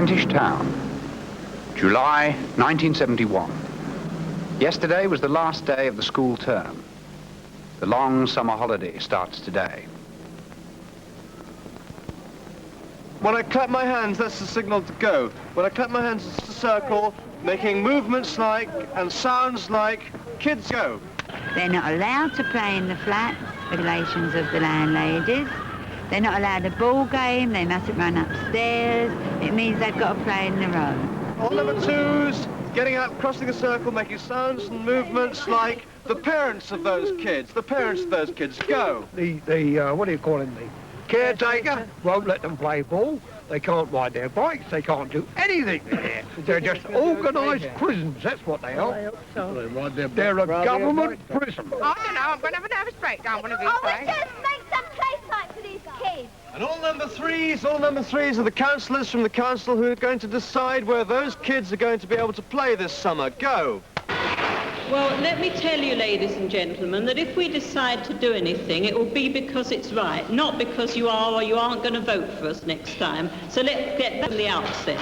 Kentish Town, July 1971. Yesterday was the last day of the school term. The long summer holiday starts today. When I clap my hands, that's the signal to go. When I clap my hands, it's the circle, making movements like and sounds like kids go. They're not allowed to play in the flat, regulations of the landladies. They're not allowed a ball game, they mustn't run upstairs. It means they've got to play in the road. All number twos, getting up, crossing a circle, making sounds and movements like the parents of those kids. The parents of those kids go. What do you call him, the caretaker won't let them play ball. They can't ride their bikes. They can't do anything there. They're just organised prisons. That's what they are. They're a government prison. I don't know. I'm going to have a nervous breakdown one of these days. Oh, we just make some playtime for these kids. And all number threes are the councillors from the council who are going to decide where those kids are going to be able to play this summer. Go. Well, let me tell you, ladies and gentlemen, that if we decide to do anything, it will be because it's right, not because you are or you aren't going to vote for us next time. So let's get that from the outset.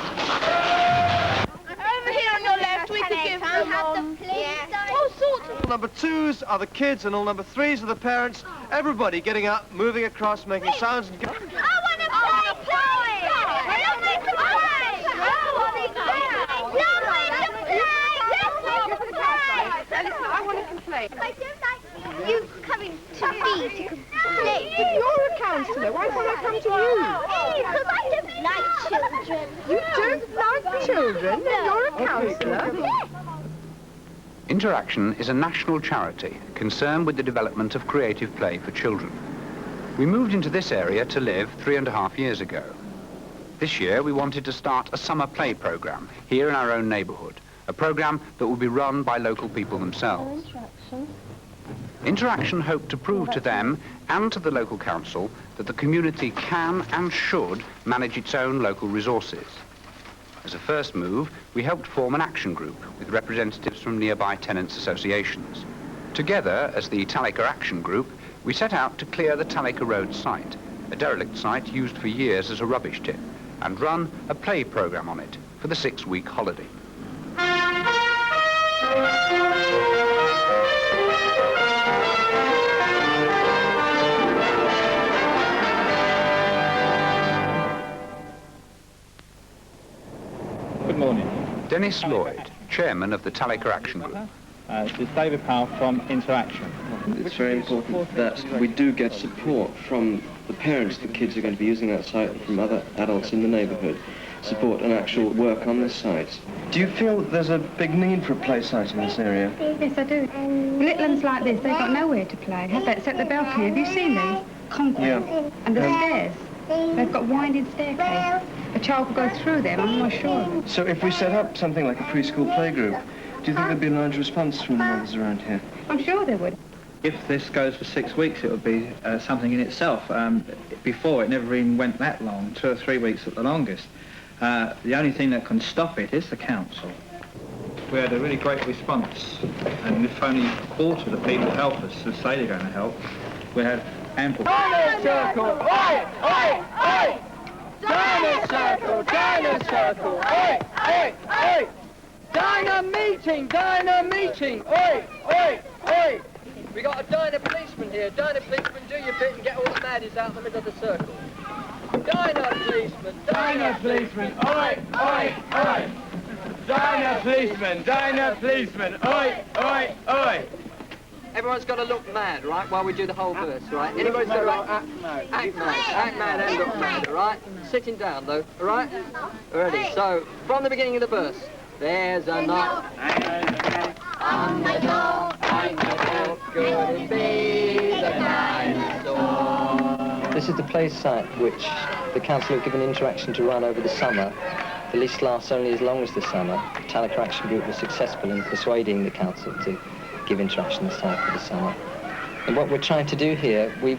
Over here on your left, we could give them all sorts of... All number twos are the kids and all number threes are the parents. Everybody getting up, moving across, making sounds and... I want to play! I want to play! I want to complain. I don't like you coming to me to complain. But you're a councillor. Why can't I come to you? Because I don't like children. You don't like children? You're a councillor? Yes. Interaction is a national charity concerned with the development of creative play for children. We moved into this area to live 3.5 years ago. This year we wanted to start a summer play programme here in our own neighbourhood, a programme that will be run by local people themselves. Interaction hoped to prove to them and to the local council that the community can and should manage its own local resources. As a first move, we helped form an action group with representatives from nearby tenants' associations. Together, as the Talacre Action Group, we set out to clear the Talacre Road site, a derelict site used for years as a rubbish tip, and run a play programme on it for the 6-week holiday. Good morning. Dennis Lloyd, chairman of the Talacre Action Group. This is David Powell from Interaction. It's very important that we do get support from the parents of the kids who are going to be using that site and from other adults in the neighbourhood. Support and actual work on this site. Do you feel that there's a big need for a play site in this area? Yes, I do. Little ones like this, they've got nowhere to play, have they? Except the balcony. Have you seen these? Concrete. Yeah. And the stairs. They've got winding staircase. A child could go through them, I'm not sure. So if we set up something like a preschool playgroup, do you think there'd be a large response from the mothers around here? I'm sure they would. If this goes for 6 weeks, it would be something in itself. Before, it never even went that long, 2 or 3 weeks at the longest. The only thing that can stop it is the council. We had a really great response, and if only a quarter of the people help us who say they're going to help, we have ample... Diner circle! Oi! Oi! Oi! Diner circle! Diner circle! Oi! Oi! Oi! Diner meeting! Diner meeting! Oi! Oi! Oi! We got a diner policeman here. Diner policeman, do your bit and get all the maddies out the middle of the circle. Diner policeman! Diner policeman! Oi! Oi! Oi! Diner policeman! Diner policeman! Oi! Oi! Oi! Everyone's got to look mad, right, while we do the whole verse, right? Anybody's got to act mad. Act mad and look mad, all right? Sitting down, though, all right? Ready. So, from the beginning of the verse, there's a knock on the door, could it be the dinosaur? This is the play site which the council have given Interaction to run over the summer. The lease lasts only as long as the summer. The Talacre Action Group was successful in persuading the council to give Interaction the site for the summer. And what we're trying to do here, we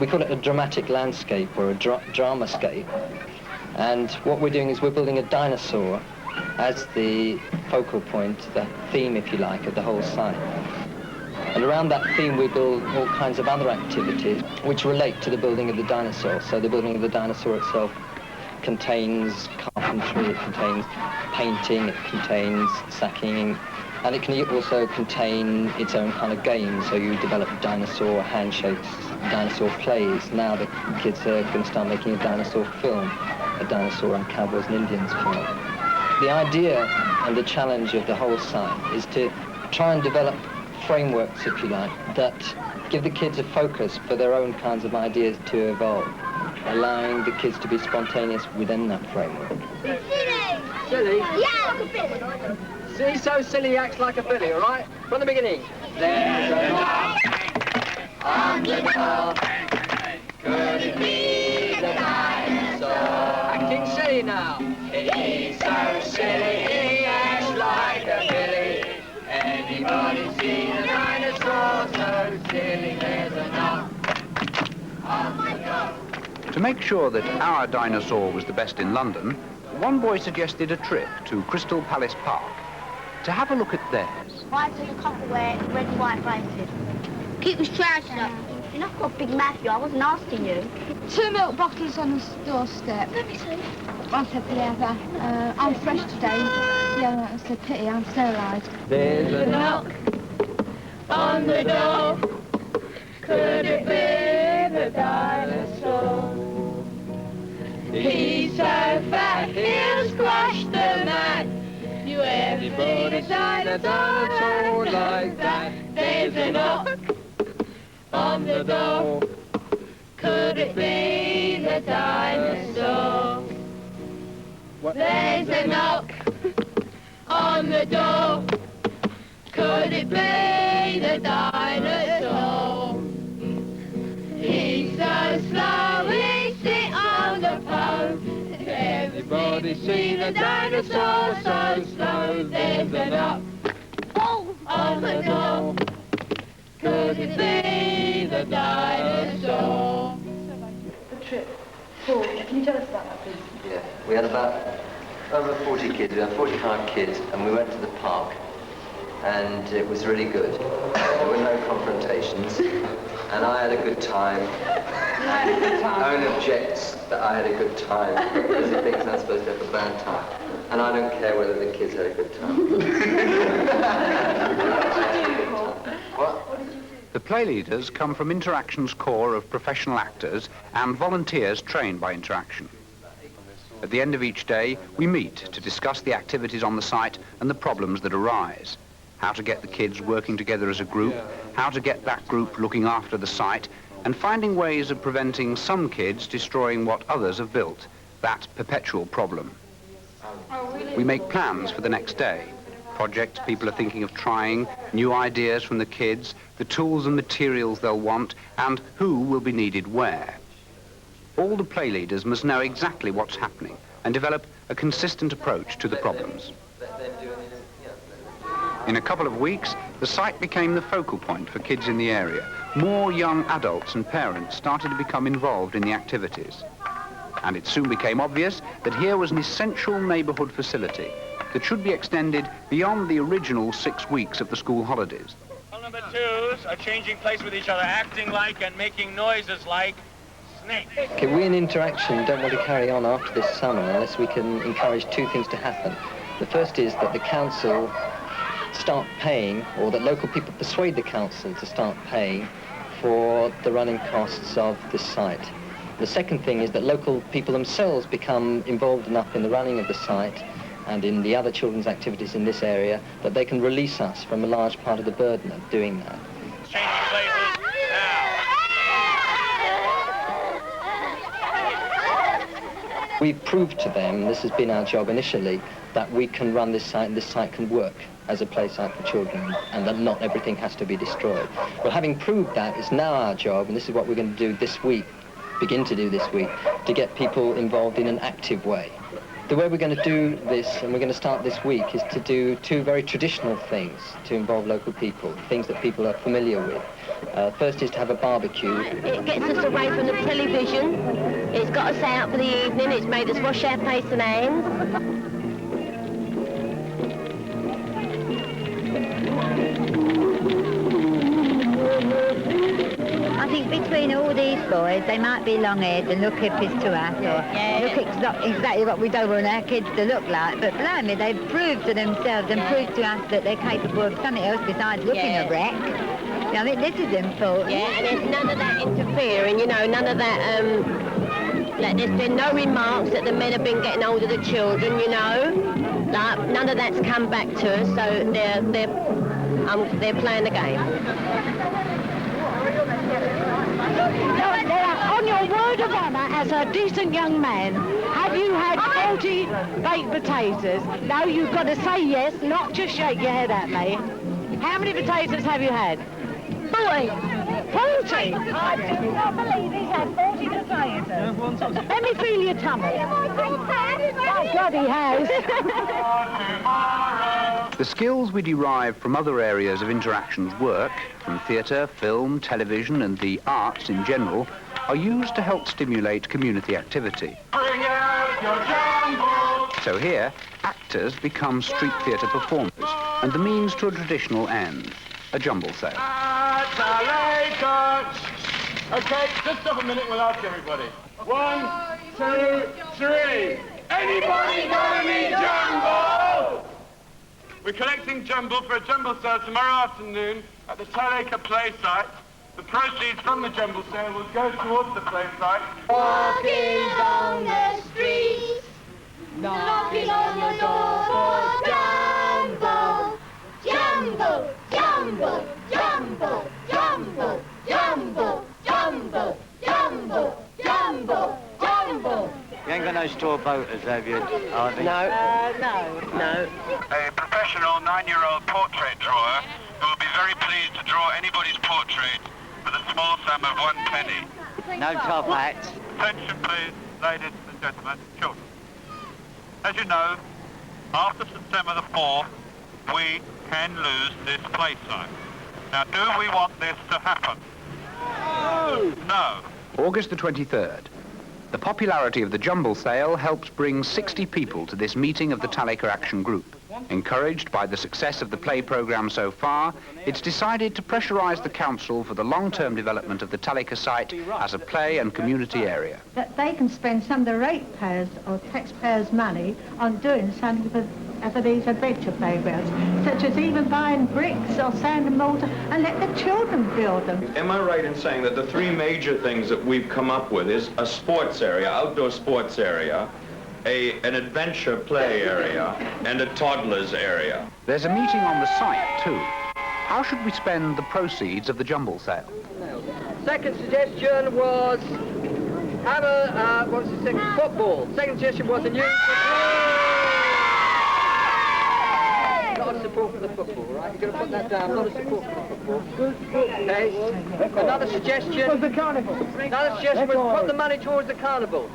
call it a dramatic landscape or a dramascape. And what we're doing is we're building a dinosaur as the focal point, the theme, if you like, of the whole site. And around that theme we build all kinds of other activities which relate to the building of the dinosaur. So the building of the dinosaur itself contains carpentry, it contains painting, it contains sacking, and it can also contain its own kind of games. So you develop dinosaur handshakes, dinosaur plays. Now the kids are going to start making a dinosaur film, a dinosaur and cowboys and Indians film. The idea and the challenge of the whole site is to try and develop frameworks, if you like, that give the kids a focus for their own kinds of ideas to evolve, allowing the kids to be spontaneous within that framework. Silly? Yeah! See, so silly he acts like a billy, all right? From the beginning. There's a knock on the door. Could it be the dinosaur? Acting silly now. He's so silly, he acts like a billy. Anybody seen a dinosaur so silly? There's a knock on the door. To make sure that our dinosaur was the best in London, one boy suggested a trip to Crystal Palace Park to have a look at theirs. Why does a couple wear red and white braces? Keep his trousers up. You're not got Big Matthew, I wasn't asking you. 2 milk bottles on the doorstep. Let me see. One said for the other. I'm fresh today. Yeah, it's a pity, I'm sterilised. There's a knock on the door. Could it be the dinosaur? He's so fat, he'll squash the man. You ever seen a dinosaur like that? There's a knock on the door. Could it be the dinosaur? There's a knock on the door. Could it be the dinosaur? He's so slow, he sits on the phone. Everybody see the dinosaur so slow. There's a knock on the door. Could it be the dinosaur? The trip forward. Can you tell us about that, please? Yeah, we had about over 40 kids, we had 45 kids, and we went to the park, and it was really good. There were no confrontations, and I had a good time. Owen objects that I had a good time, because he thinks I'm supposed to have a bad time. And I don't care whether the kids had a good time. What? The play leaders come from Interaction's core of professional actors and volunteers trained by Interaction. At the end of each day, we meet to discuss the activities on the site and the problems that arise. How to get the kids working together as a group, how to get that group looking after the site, and finding ways of preventing some kids destroying what others have built, that perpetual problem. We make plans for the next day, projects people are thinking of trying, new ideas from the kids, the tools and materials they'll want, and who will be needed where. All the play leaders must know exactly what's happening and develop a consistent approach to the problems. In a couple of weeks, the site became the focal point for kids in the area. More young adults and parents started to become involved in the activities. And it soon became obvious that here was an essential neighbourhood facility that should be extended beyond the original 6 weeks of the school holidays. Number 2s are changing place with each other, acting like and making noises like snakes. Okay, we in Interaction don't want to carry on after this summer unless we can encourage 2 things to happen. The first is that the council start paying, or that local people persuade the council to start paying for the running costs of this site. The second thing is that local people themselves become involved enough in the running of the site and in the other children's activities in this area that they can release us from a large part of the burden of doing that. Changing places now. We've proved to them, this has been our job initially, that we can run this site and this site can work as a play site for children and that not everything has to be destroyed. Well, having proved that, it's now our job, and this is what we're going to do this week, begin to do this week, to get people involved in an active way. The way we're going to do this, and we're going to start this week, is to do 2 very traditional things to involve local people, things that people are familiar with. First is to have a barbecue. It gets us away from the television. It's got us out for the evening. It's made us wash our face and hands. I think between all these boys, they might be long-haired and look hippies to us, or look exactly what we don't want our kids to look like, but blimey, they've proved to themselves and proved to us that they're capable of something else besides looking a wreck. I think this is important. Yeah, and there's none of that interfering, you know, none of that, there's been no remarks that the men have been getting hold of the children, you know. Like, none of that's come back to us, so they're playing the game. On your word of honour, as a decent young man, have you had 40 baked potatoes? No, you've got to say yes, not just shake your head at me. How many potatoes have you had? 40. 40? I do not believe he's had 40 potatoes. Let me feel your tummy. Oh, God, he has. The skills we derive from other areas of interactions work, from theatre, film, television and the arts in general, are used to help stimulate community activity. Bring out your jumble. So here, actors become street theatre performers and the means to a traditional end, a jumble sale. Talacre. Okay, just stop a minute, we'll ask everybody. 1, 2, 3. Anybody got any jumble? We're collecting jumble for a jumble sale tomorrow afternoon at the Talacre play site. The proceeds from the jumble sale will go towards the play site. Walking down the street, knocking on the door for jumble. Jumble, jumble, jumble, jumble, jumble, jumble, jumble, jumble, jumble. You ain't got no straw boaters, have you, Ivy? No. No. A professional 9-year-old portrait drawer who will be very pleased to draw anybody's portrait for the small sum of 1 penny. No top hats. Attention, please, ladies and gentlemen, children. As you know, after September the 4th, we can lose this play site. Now, do we want this to happen? No. August the 23rd. The popularity of the jumble sale helps bring 60 people to this meeting of the Talacre Action Group. Encouraged by the success of the play programme so far, it's decided to pressurise the council for the long-term development of the Talacre site as a play and community area. That they can spend some of the ratepayers or taxpayers' money on doing something for these adventure playgrounds, such as even buying bricks or sand and mortar and let the children build them. Am I right in saying that the 3 major things that we've come up with is a sports area, outdoor sports area, an adventure play area, and a toddlers area? There's a meeting on the site too. How should we spend the proceeds of the jumble sale? Second suggestion was have what was the second? Football. Second suggestion was a new... Not a support for the football, right? You're going to put that down, not a support for the football. Okay. Another suggestion... The carnival. Another suggestion was put the money towards the carnival.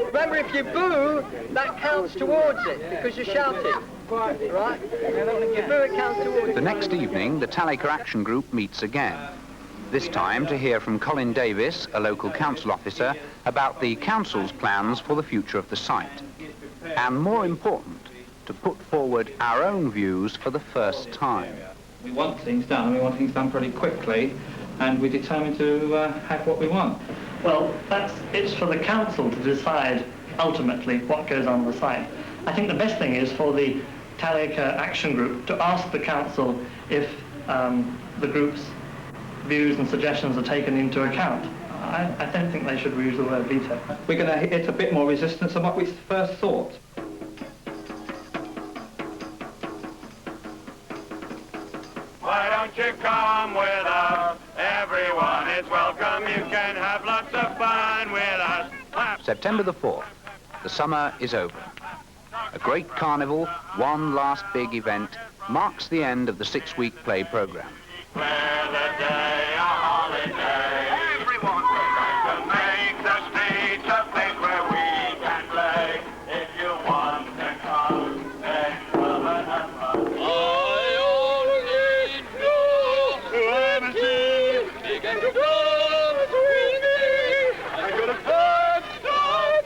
Remember, if you boo, that counts towards it, because you're shouting. Right? If you boo, it counts towards it. The next evening, the Talacre Action Group meets again. This time to hear from Colin Davis, a local council officer, about the council's plans for the future of the site. And more important, to put forward our own views for the first time. We want things done, we want things done pretty quickly, and we're determined to have what we want. Well, it's for the council to decide ultimately what goes on the site. I think the best thing is for the Talacre Action Group to ask the council if the group's views and suggestions are taken into account. I don't think they should use the word veto. We're going to hit a bit more resistance than what we first thought. Why don't you come with us? Everyone is welcome. You can have lots of fun with us. September the 4th. The summer is over. A great carnival, one last big event, marks the end of the 6-week play programme. Declare the day a holiday. Everyone is going to make the streets a place where we can play. If you want to come, then come and have fun. I only know to have a team. Begin to promise with me. I'm going to first start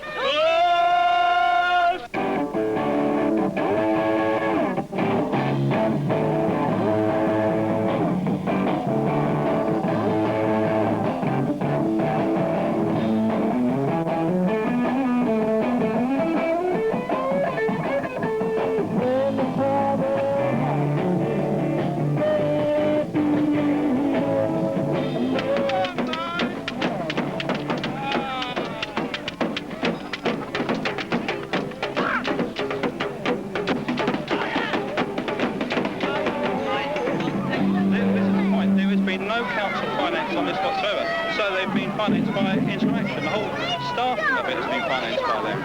financed by Interaction. The whole staffing of it has been financed by them.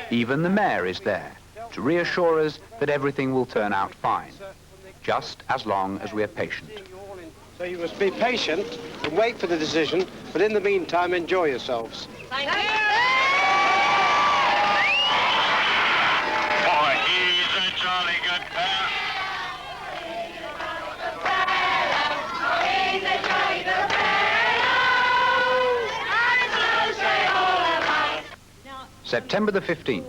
Even the mayor is there to reassure us that everything will turn out fine, just as long as we're patient. So you must be patient and wait for the decision, but in the meantime, enjoy yourselves. Thank you. Boy, he's a jolly good fellow. He's a jolly good fellow. September the 15th,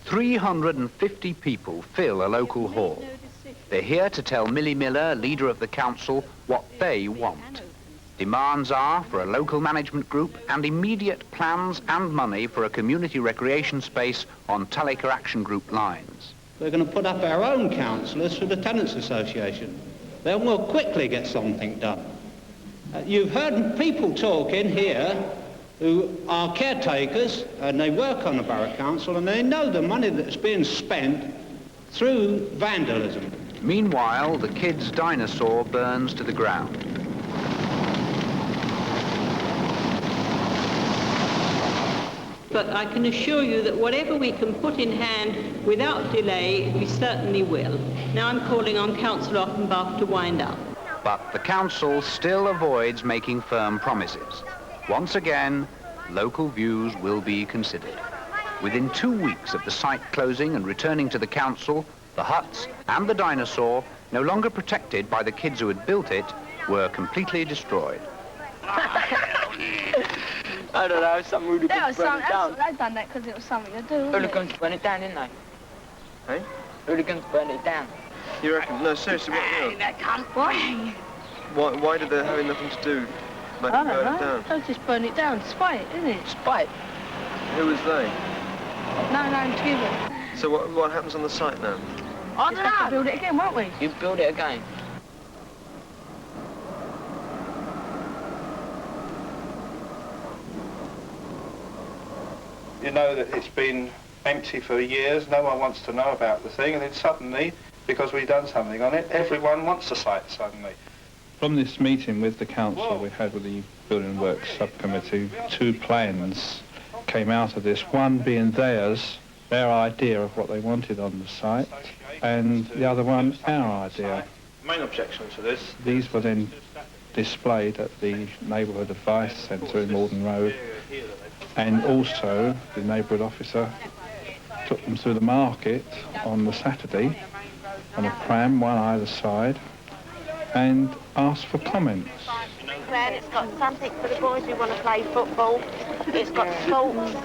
350 people fill a local hall. They're here to tell Millie Miller, leader of the council, what they want. Demands are for a local management group and immediate plans and money for a community recreation space on Talacre Action Group lines. We're going to put up our own councillors for the Tenants Association. Then we'll quickly get something done. You've heard people talk in here who are caretakers and they work on the Borough Council and they know the money that's being spent through vandalism. Meanwhile, the kids' dinosaur burns to the ground. But I can assure you that whatever we can put in hand without delay, we certainly will. Now I'm calling on Councillor Offenbach to wind up. But the council still avoids making firm promises. Once again, local views will be considered. Within 2 weeks of the site closing and returning to the council, the huts and the dinosaur, no longer protected by the kids who had built it, were completely destroyed. I don't know, some hooligans burned it down. They've done that because it was something to do. Hooligans burned it down, didn't they? Hey? Hooligans burned it down. You reckon? No, seriously, why did they have nothing to do? Like I don't burn know. it down? They'll just burn it down. Spite, isn't it? Spite? Who was they? No, to give it. So what happens on the site now? I don't know. Have to build it again, won't we? You build it again. You know that it's been empty for years, no one wants to know about the thing, and then suddenly, because we've done something on it, everyone wants the site suddenly. From this meeting with the council we had with the Building Works Subcommittee, 2 plans came out of this, one being their idea of what they wanted on the site, and the other one our idea. Main objection to this. These were then displayed at the Neighbourhood Advice Centre in Malden Road, and also the neighbourhood officer took them through the market on the Saturday on a pram, one either side, and ask for comments. It's got something for the boys who want to play football. It's got sports.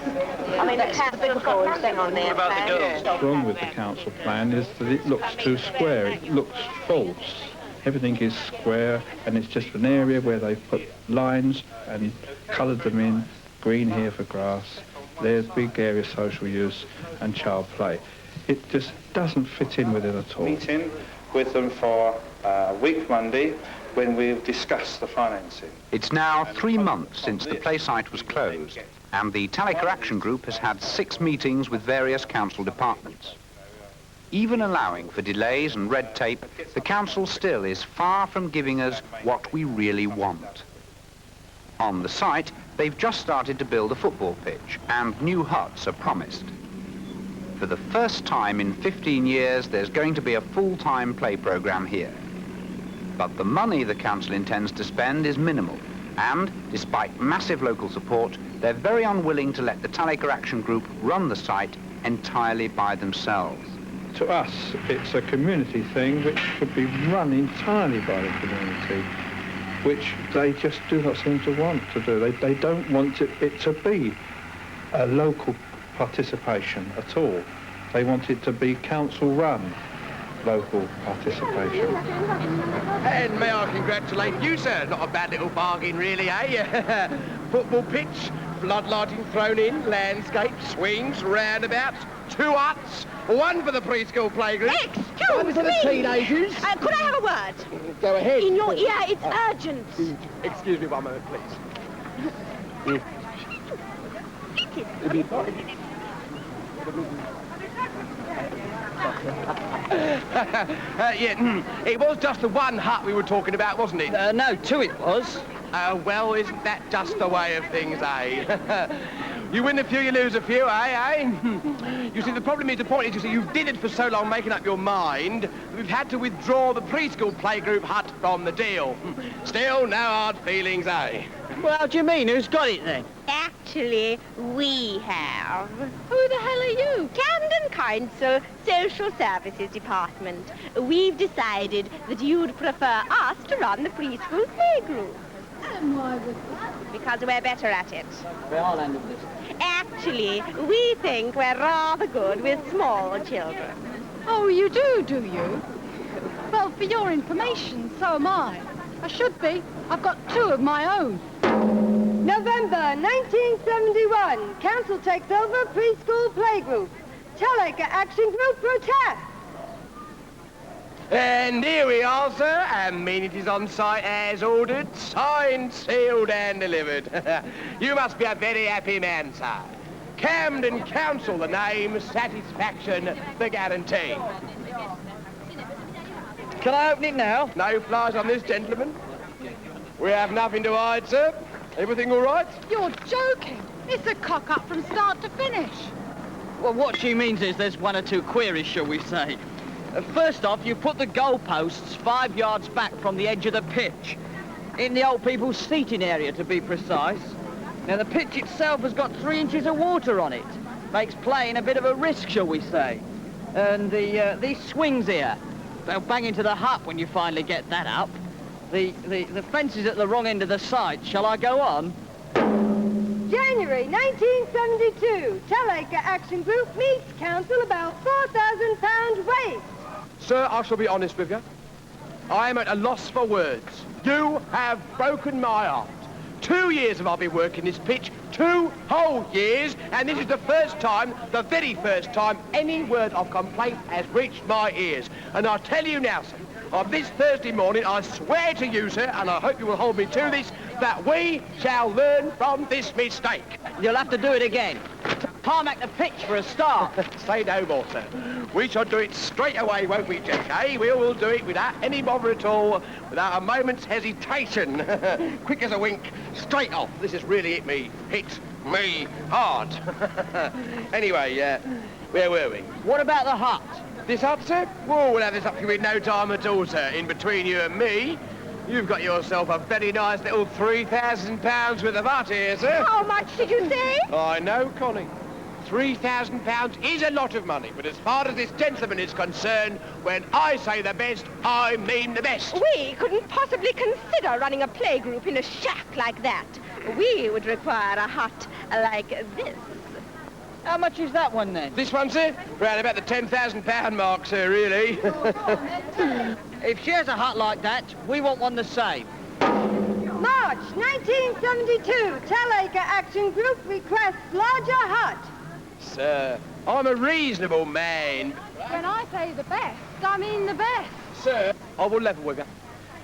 I mean, the council's got nothing on there. What about the girls? What's wrong with the council plan is that it looks too square. It looks false. Everything is square, and it's just an area where they've put lines and coloured them in. Green here for grass. There's big area social use and child play. It just doesn't fit in with it at all. Meeting with them for a week Monday, when we'll discuss the financing. It's now 3 months since the play site was closed, and the Talacre Action Group has had 6 meetings with various council departments. Even allowing for delays and red tape, the council still is far from giving us what we really want. On the site, they've just started to build a football pitch, and new huts are promised. For the first time in 15 years, there's going to be a full-time play programme here. But the money the council intends to spend is minimal, and despite massive local support, they're very unwilling to let the Talacre Action Group run the site entirely by themselves. To us, it's a community thing which should be run entirely by the community, which they just do not seem to want to do. They don't want it to be a local participation at all. They want it to be council-run local participation. And may I congratulate you, sir. Not a bad little bargain, really, eh? Football pitch, floodlighting thrown in, landscape, swings, roundabouts, 2 huts, 1 for the preschool playgroup. Excuse one for the me. teenagers. Could I have a word? Go ahead. In your ear, it's urgent. Excuse me 1 moment, please. It was just the 1 hut we were talking about, wasn't it? No, 2 it was. Well, isn't that just the way of things, eh? You win a few, you lose a few, eh? You see, the problem is, the point is, you see, you did it for so long making up your mind that we've had to withdraw the preschool playgroup hut from the deal. Still, no hard feelings, eh? Well, how do you mean? Who's got it then? Actually, we have. Who the hell are you? Camden Council Social Services Department. We've decided that you'd prefer us to run the preschool playgroup. And why was that? Because we're better at it. We are land of this. Actually, we think we're rather good with small children. Oh, you do you? Well, for your information, so am I. I should be. I've got 2 of my own. November 1971, council takes over preschool playgroup. Talacre Action Group protest. And here we are, sir. Amenities on site as ordered, signed, sealed and delivered. You must be a very happy man, sir. Camden Council, the name, satisfaction, the guarantee. Can I open it now? No flies on this, gentleman. We have nothing to hide, sir. Everything all right? You're joking. It's a cock-up from start to finish. Well, what she means is there's 1 or 2 queries, shall we say. First off, you put the goalposts 5 yards back from the edge of the pitch, in the old people's seating area, to be precise. Now, the pitch itself has got 3 inches of water on it. Makes playing a bit of a risk, shall we say. And these swings here, they'll bang into the hut when you finally get that up. The fence is at the wrong end of the site. Shall I go on? January 1972, Talacre Action Group meets council about £4,000 waste. Sir, I shall be honest with you. I am at a loss for words. You have broken my heart. 2 years have I been working this pitch, 2 whole years, and this is the first time, the very first time, any word of complaint has reached my ears. And I tell you now, sir, on this Thursday morning, I swear to you, sir, and I hope you will hold me to this, that we shall learn from this mistake. You'll have to do it again. Tarmac the pitch for a start. Say no more, sir. We shall do it straight away, won't we, Jack? Eh? We will do it without any bother at all, without a moment's hesitation. Quick as a wink, straight off. This has really hit me hard. Anyway, where were we? What about the hut? This hut, sir? Oh, we'll have this up to you in no time at all, sir. In between you and me, you've got yourself a very nice little £3,000 worth of hut here, sir. How much did you say? I know, Connie. £3,000 is a lot of money, but as far as this gentleman is concerned, when I say the best, I mean the best. We couldn't possibly consider running a playgroup in a shack like that. We would require a hut like this. How much is that one then? This one, sir? Round about the £10,000 mark, sir, really. If she has a hut like that, we want one the same. March 1972, Talacre Action Group requests larger hut. Sir, I'm a reasonable man. When I say the best, I mean the best. Sir, I will level with you.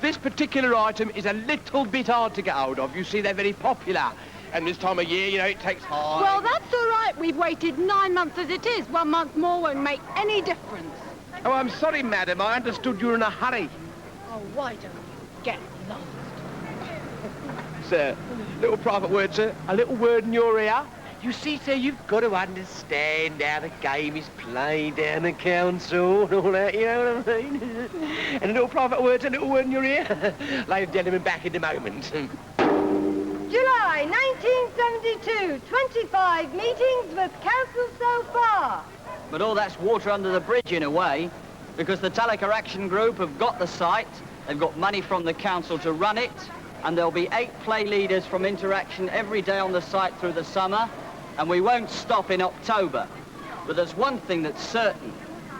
This particular item is a little bit hard to get hold of. You see, they're very popular. And this time of year, you know, it takes time. Well, that's all right. We've waited 9 months as it is. 1 month more won't make any difference. Oh, I'm sorry, madam. I understood you were in a hurry. Oh, why don't you get lost? Sir, little private word, sir. A little word in your ear. You see, sir, you've got to understand how the game is played down the council and all that, you know what I mean? And a little private word, a little word in your ear. Ladies and gentlemen, back in a moment. July 1972, 25 meetings with council so far. But all that's water under the bridge in a way, because the Talacre Action Group have got the site, they've got money from the council to run it, and there'll be 8 play leaders from Interaction every day on the site through the summer, and we won't stop in October. But there's one thing that's certain.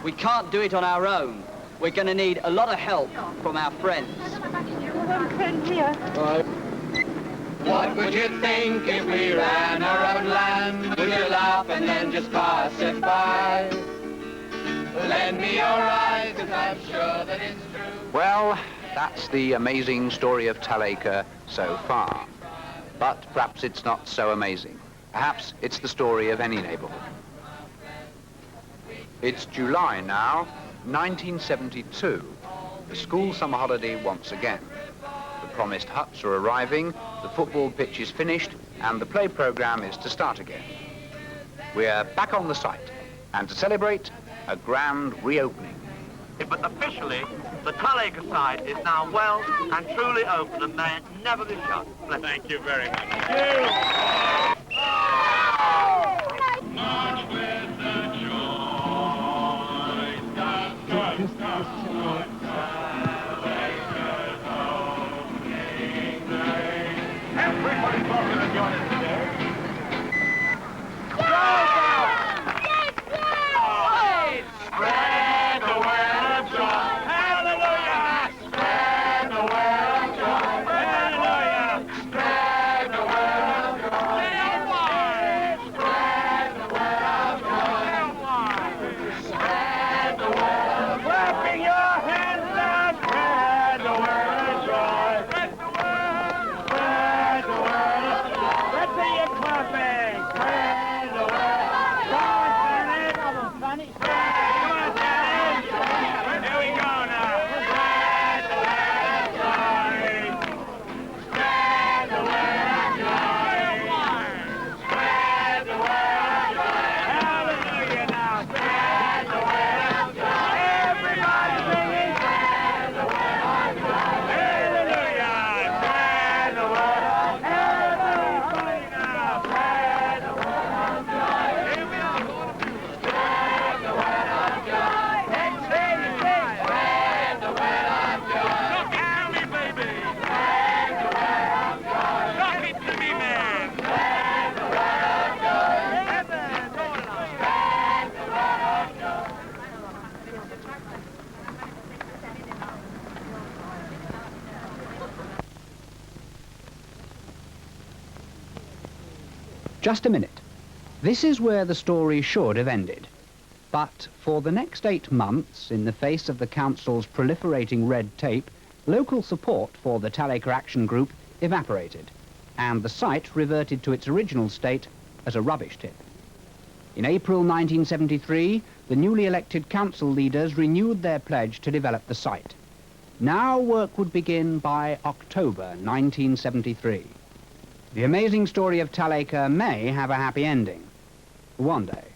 We can't do it on our own. We're going to need a lot of help from our friends. One friend here. Right. What would you think if we ran our own land? Would you laugh and then just pass it by? Lend me your eyes, 'cause I'm sure that it's true. Well, that's the amazing story of Talacre so far. But perhaps it's not so amazing. Perhaps it's the story of any neighbourhood. It's July now, 1972. The school summer holiday once again. The promised huts are arriving, the football pitch is finished, and the play programme is to start again. We're back on the site, and to celebrate, a grand reopening. But officially, the Talacre site is now well and truly open and may never be shut. Thank you very much. March with the joy, Talacre's opening day. Everybody's welcome to join us today. Spread the word of joy. Hallelujah! Spread the word of joy. Hallelujah! Spread the word of joy. Spread the word of joy. Spread the word of joy. Clapping your hands loud. Spread the word of joy. Spread the word. Spread the word of joy. Let's see you clapping. Spread the word of joy. Come on, Janet. Come on, Janet. Here we go now. Spread the word of joy. Spread the word of joy. Spread the word of joy. Hallelujah now. Spread the word of joy. Everybody singing. Spread the word of joy. Hallelujah. Spread the word of joy. Everybody now. Spread the word of joy. Here we are. Spread the word of joy. Let's sing, sing. Spread the word of joy. Look at me, baby. Spread the word of joy. Look it to me, man. Spread the word of joy. Heaven, roll it on. Spread the word of joy. Just a minute. This is where the story should have ended. But for the next 8 months, in the face of the council's proliferating red tape, local support for the Talacre Action Group evaporated, and the site reverted to its original state as a rubbish tip. In April 1973, the newly elected council leaders renewed their pledge to develop the site. Now work would begin by October 1973. The amazing story of Talacre may have a happy ending. One day.